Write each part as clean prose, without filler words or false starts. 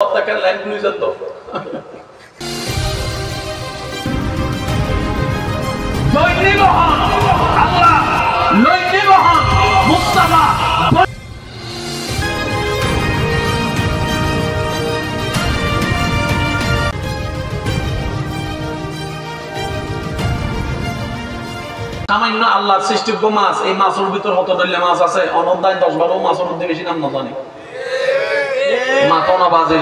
আপনাকে লাইন খুঁজে তো দৈনিক আল্লাহ দৈনিক মুস্তাফা সামান্য আল্লাহর সৃষ্টিজ্ঞ মাছ, এই মাছের ভিতর হত দল্লে মাছ আছে, অনন্দায় 10-12 মাছের মধ্যে বেশি নাম না জানি মাথা না বাজে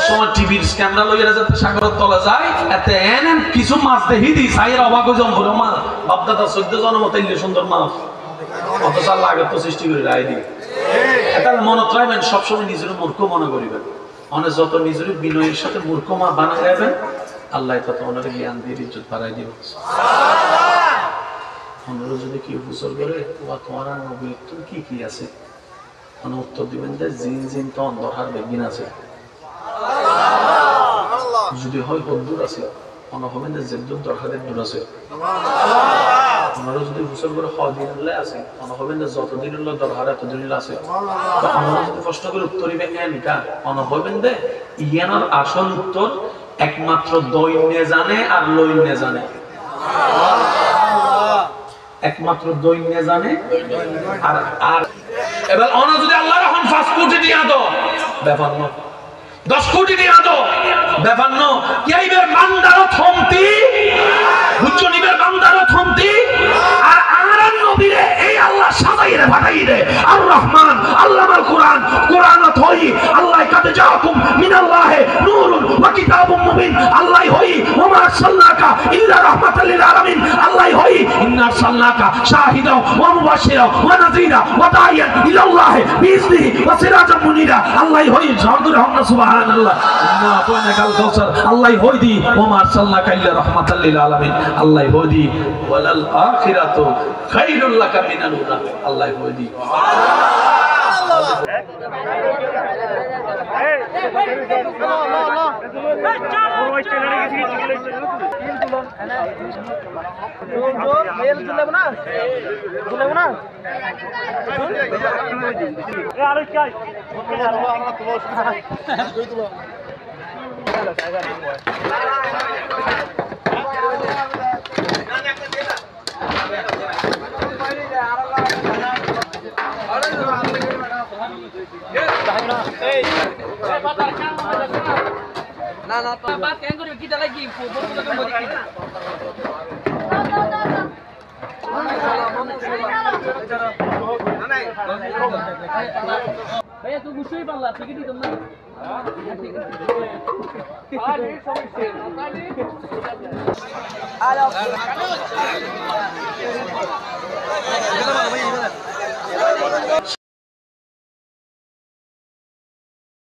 সময় টিভির ক্যামেরা লইয়া যাতে সাগরের তলে যায় এতে এন কিছু মাছ দেখি দিই সাইয়ের অবাক হয়ে যাম বলে মা বাপদাদা 14 জনের মতো ইল্লে সুন্দর মাছ অথচ আল্লাহ আগে তো সৃষ্টি করে রায় দিই এটা মনে রাখবেন, সবসময় নিজের মূর্খ মনে করিবেন। অনেক যত নিজের বিনয়ের সাথে মূর্খ মা বানা যাবেন আল্লাহ তত ওনাকে জ্ঞান দিয়ে ইজ্জত বাড়াই দিবে। ওনারা যদি কেউ গোসল করে তোমার আর নবীর উত্তর কি কি আছে, উত্তর দিবেন যে জিন জিন তো অন্ধকার বেগিন আছে, যদি হয় হদ্দুর আছে মনে হবেন যে জেদ্দুর দরকারের দূর আছে। ওনারা যদি গোসল করে হদিন আছে মনে হবেন যে যতদিন দরকার এতদিন আছে। আমরা যদি প্রশ্ন করে উত্তর দিবে এনকা মনে হবেন যে ইয়ানোর আসল উত্তর একমাত্র দৈন্যে জানে আর লইন্যে জানে, একমাত্র দৈন্যে জানে আর আর এবার অনা যদি আল্লাহ রহমান 5 কোটি দিয়া তো ব্যাপার না, 10 কোটি দিয়া তো ব্যাপার না, কেইবের বান্দার থমতি হুজুনিবের বান্দার থমতি আর আর নবীরে এই আল্লাহ সাজাইরে ভাটাইরে আর রহমান আল্লামাল কোরআন কোরআন হই আল্লাহ কাতে যাকুম মিনাল্লাহি নূরুন ওয়া কিতাবুম মুবিন আল্লাহ হই ওয়া মা আরসালনাকা ইল্লা রাহমাতাল লিল আলামিন আল্লাহ হই ইন্না আরসালনাকা শাহিদা ওয়া মুবাশশিরা ওয়া নাযীরা ওয়া দাইয়ান ইলাল্লাহি বিইজনিহি ওয়া সিরাজাম মুনীরা আল্লাহ হই জগদুর রহমান সুবহানাল্লাহ ইন্না আতানাকাল কাউসার আল্লাহ হই দি ওয়া মা আরসালনাকা ইল্লা রাহমাতাল লিল আলামিন আল্লাহ হই দি ওয়ালাল আখিরাতু খায়রুল লাকা মিনাল উলা আল্লাহ হই দি না না তো বাত কেন করবে কি দালাই কি বলবো তো বলি কি ভাইয়া তুই বুঝতেই পারলা টিকিট দিতাম না ঠিক আছে আর এই সমস্যা